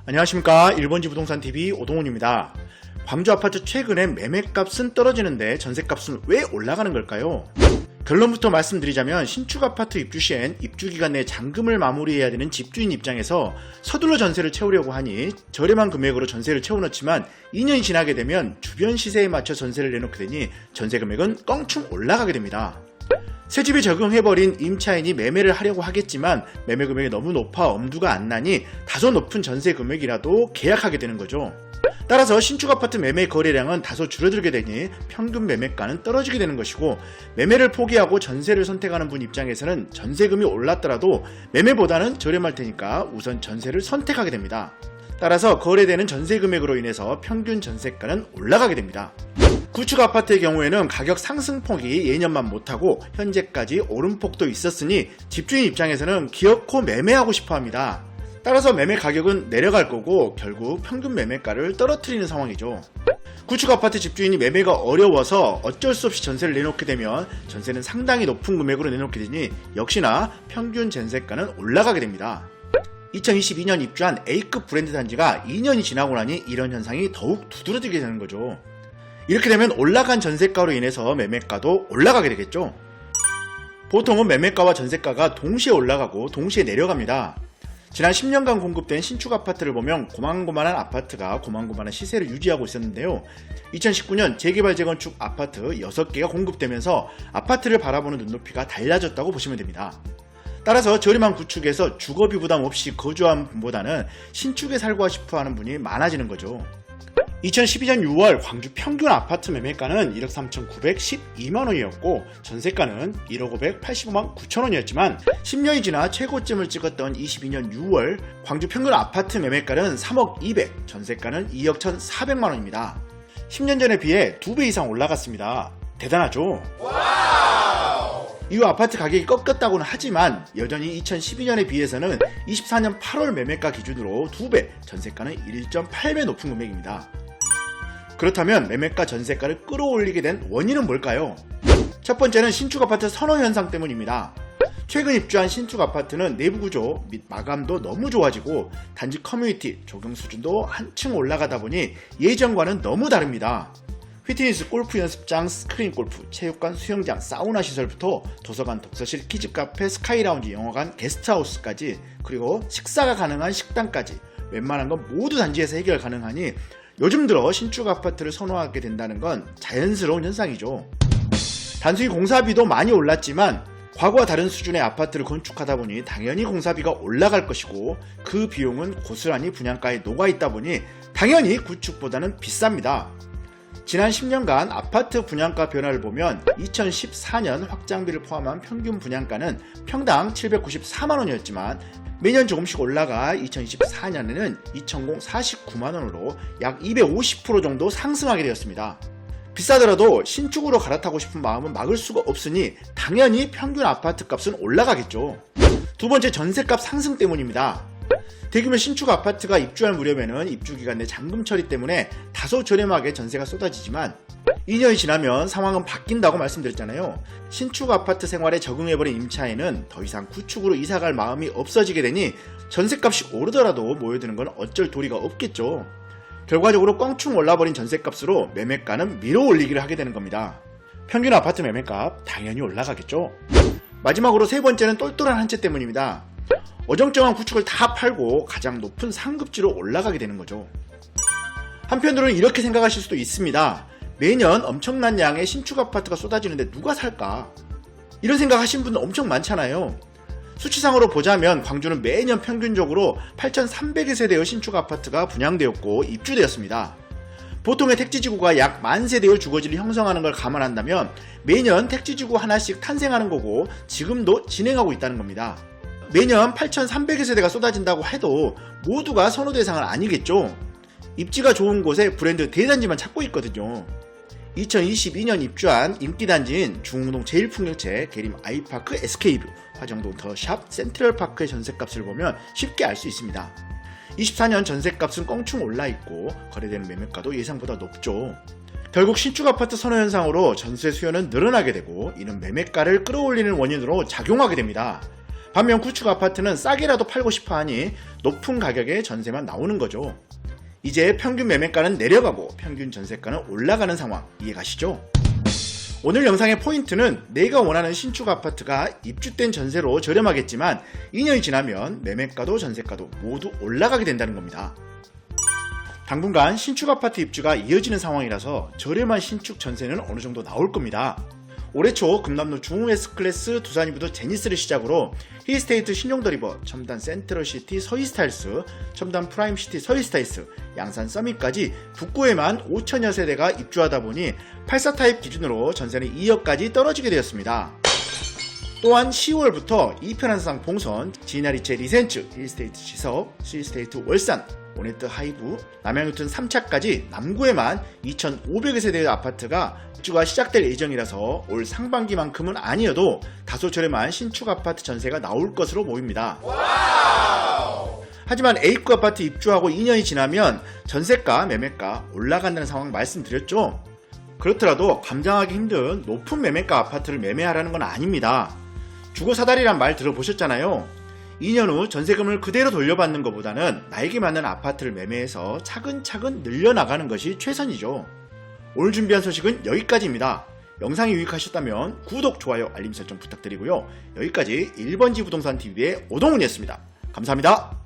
안녕하십니까. 일본지 부동산TV 오동훈입니다. 광주 아파트 최근에 매매값은 떨어지는데 전세값은 왜 올라가는 걸까요? 결론부터 말씀드리자면 신축 아파트 입주 시엔 입주기간 내 잔금을 마무리해야 되는 집주인 입장에서 서둘러 전세를 채우려고 하니 저렴한 금액으로 전세를 채워놓지만 2년이 지나게 되면 주변 시세에 맞춰 전세를 내놓게 되니 전세 금액은 껑충 올라가게 됩니다. 새집에 적용해버린 임차인이 매매를 하려고 하겠지만 매매 금액이 너무 높아 엄두가 안 나니 다소 높은 전세 금액이라도 계약하게 되는 거죠. 따라서 신축 아파트 매매 거래량은 다소 줄어들게 되니 평균 매매가는 떨어지게 되는 것이고, 매매를 포기하고 전세를 선택하는 분 입장에서는 전세금이 올랐더라도 매매보다는 저렴할 테니까 우선 전세를 선택하게 됩니다. 따라서 거래되는 전세 금액으로 인해서 평균 전세가는 올라가게 됩니다. 구축 아파트의 경우에는 가격 상승폭이 예년만 못하고 현재까지 오름폭도 있었으니 집주인 입장에서는 기어코 매매하고 싶어합니다. 따라서 매매 가격은 내려갈 거고 결국 평균 매매가를 떨어뜨리는 상황이죠. 구축 아파트 집주인이 매매가 어려워서 어쩔 수 없이 전세를 내놓게 되면 전세는 상당히 높은 금액으로 내놓게 되니 역시나 평균 전세가는 올라가게 됩니다. 2022년 입주한 A급 브랜드 단지가 2년이 지나고 나니 이런 현상이 더욱 두드러지게 되는 거죠. 이렇게 되면 올라간 전세가로 인해서 매매가도 올라가게 되겠죠. 보통은 매매가와 전세가가 동시에 올라가고 동시에 내려갑니다. 지난 10년간 공급된 신축 아파트를 보면 고만고만한 아파트가 고만고만한 시세를 유지하고 있었는데요. 2019년 재개발 재건축 아파트 6개가 공급되면서 아파트를 바라보는 눈높이가 달라졌다고 보시면 됩니다. 따라서 저렴한 구축에서 주거비 부담 없이 거주하는 분보다는 신축에 살고 싶어하는 분이 많아지는 거죠. 2012년 6월 광주 평균 아파트 매매가는 1억 3,912만원이었고 전세가는 1억 585만 9천원이었지만 10년이 지나 최고점을 찍었던 22년 6월 광주 평균 아파트 매매가는 3억 200, 전세가는 2억 1,400만원입니다. 10년 전에 비해 2배 이상 올라갔습니다. 대단하죠? 이후 아파트 가격이 꺾였다고는 하지만 여전히 2012년에 비해서는 24년 8월 매매가 기준으로 2배, 전세가는 1.8배 높은 금액입니다. 그렇다면 매매가 전세가를 끌어올리게 된 원인은 뭘까요? 첫 번째는 신축 아파트 선호 현상 때문입니다. 최근 입주한 신축 아파트는 내부 구조 및 마감도 너무 좋아지고 단지 커뮤니티 조경 수준도 한층 올라가다 보니 예전과는 너무 다릅니다. 피트니스, 골프 연습장, 스크린 골프, 체육관, 수영장, 사우나 시설부터 도서관, 독서실, 키즈 카페, 스카이 라운지, 영화관, 게스트하우스까지, 그리고 식사가 가능한 식당까지 웬만한 건 모두 단지에서 해결 가능하니 요즘 들어 신축 아파트를 선호하게 된다는 건 자연스러운 현상이죠. 단순히 공사비도 많이 올랐지만 과거와 다른 수준의 아파트를 건축하다 보니 당연히 공사비가 올라갈 것이고 그 비용은 고스란히 분양가에 녹아있다 보니 당연히 구축보다는 비쌉니다. 지난 10년간 아파트 분양가 변화를 보면 2014년 확장비를 포함한 평균 분양가는 평당 794만원이었지만 매년 조금씩 올라가 2024년에는 2,049만원으로 약 250% 정도 상승하게 되었습니다. 비싸더라도 신축으로 갈아타고 싶은 마음은 막을 수가 없으니 당연히 평균 아파트 값은 올라가겠죠. 두 번째, 전세값 상승 때문입니다. 대규모 신축 아파트가 입주할 무렵에는 입주기간 내 잔금 처리 때문에 다소 저렴하게 전세가 쏟아지지만 2년이 지나면 상황은 바뀐다고 말씀드렸잖아요. 신축 아파트 생활에 적응해버린 임차인은 더 이상 구축으로 이사갈 마음이 없어지게 되니 전세값이 오르더라도 모여드는 건 어쩔 도리가 없겠죠. 결과적으로 껑충 올라버린 전세값으로 매매가는 밀어올리기를 하게 되는 겁니다. 평균 아파트 매매값 당연히 올라가겠죠. 마지막으로 세 번째는 똘똘한 한 채 때문입니다. 어정쩡한 구축을 다 팔고 가장 높은 상급지로 올라가게 되는 거죠. 한편으로는 이렇게 생각하실 수도 있습니다. 매년 엄청난 양의 신축 아파트가 쏟아지는데 누가 살까? 이런 생각하신 분들 엄청 많잖아요. 수치상으로 보자면 광주는 매년 평균적으로 8,300여 세대의 신축 아파트가 분양되었고 입주되었습니다. 보통의 택지지구가 약 10,000세대의 주거지를 형성하는 걸 감안한다면 매년 택지지구 하나씩 탄생하는 거고 지금도 진행하고 있다는 겁니다. 매년 8,300여 세대가 쏟아진다고 해도 모두가 선호 대상은 아니겠죠. 입지가 좋은 곳에 브랜드 대단지만 찾고 있거든요. 2022년 입주한 인기단지인 중흥동 제1풍경채, 계림 아이파크, SK뷰, 화정동 더샵, 센트럴파크의 전세값을 보면 쉽게 알 수 있습니다. 24년 전세값은 껑충 올라있고 거래되는 매매가도 예상보다 높죠. 결국 신축 아파트 선호 현상으로 전세 수요는 늘어나게 되고 이는 매매가를 끌어올리는 원인으로 작용하게 됩니다. 반면 구축 아파트는 싸게라도 팔고 싶어 하니 높은 가격에 전세만 나오는 거죠. 이제 평균 매매가는 내려가고 평균 전세가는 올라가는 상황 이해가시죠? 오늘 영상의 포인트는 내가 원하는 신축 아파트가 입주된 전세로 저렴하겠지만 2년이 지나면 매매가도 전세가도 모두 올라가게 된다는 겁니다. 당분간 신축 아파트 입주가 이어지는 상황이라서 저렴한 신축 전세는 어느 정도 나올 겁니다. 올해 초 금남로 중흥 S클래스, 두산 이브도 제니스를 시작으로 힐스테이트 신용더리버, 첨단 센트럴시티 서이스타일스, 첨단 프라임시티 서이스타일스, 양산 서밋까지 북구에만 5천여 세대가 입주하다 보니 84타입 기준으로 전세는 2억까지 떨어지게 되었습니다. 또한 10월부터 이편한상 봉선, 지나리체 리센츠, 힐스테이트 지석, 시스테이트 월산, 오네트 하이브, 남양유튼 3차까지 남구에만 2,500여 세대의 아파트가 입주가 시작될 예정이라서 올 상반기만큼은 아니어도 다소 저렴한 신축 아파트 전세가 나올 것으로 보입니다. 하지만 A급 아파트 입주하고 2년이 지나면 전세가, 매매가 올라간다는 상황 말씀드렸죠? 그렇더라도 감당하기 힘든 높은 매매가 아파트를 매매하라는 건 아닙니다. 주거 사다리란 말 들어보셨잖아요. 2년 후 전세금을 그대로 돌려받는 것보다는 나에게 맞는 아파트를 매매해서 차근차근 늘려나가는 것이 최선이죠. 오늘 준비한 소식은 여기까지입니다. 영상이 유익하셨다면 구독, 좋아요, 알림 설정 부탁드리고요. 여기까지 1번지 부동산 TV의 오동훈이었습니다. 감사합니다.